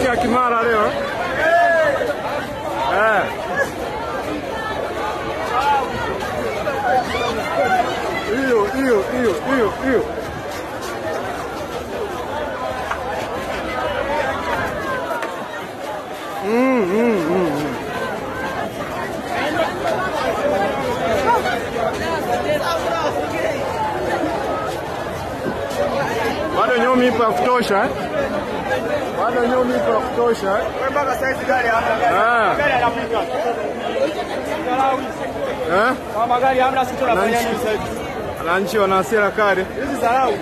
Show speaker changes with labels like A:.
A: ya Kimara leo. Hiyo. Bado nyomi ipo ya kutosha. Bado nyomi ipo ya kutosha.
B: Mpaka saizi gari hamna. Gari anapita. Kama magari hamna sisi tunafanya nini sasa hivi?
A: Wananchi wana hasira kali.
B: Hizi dharau.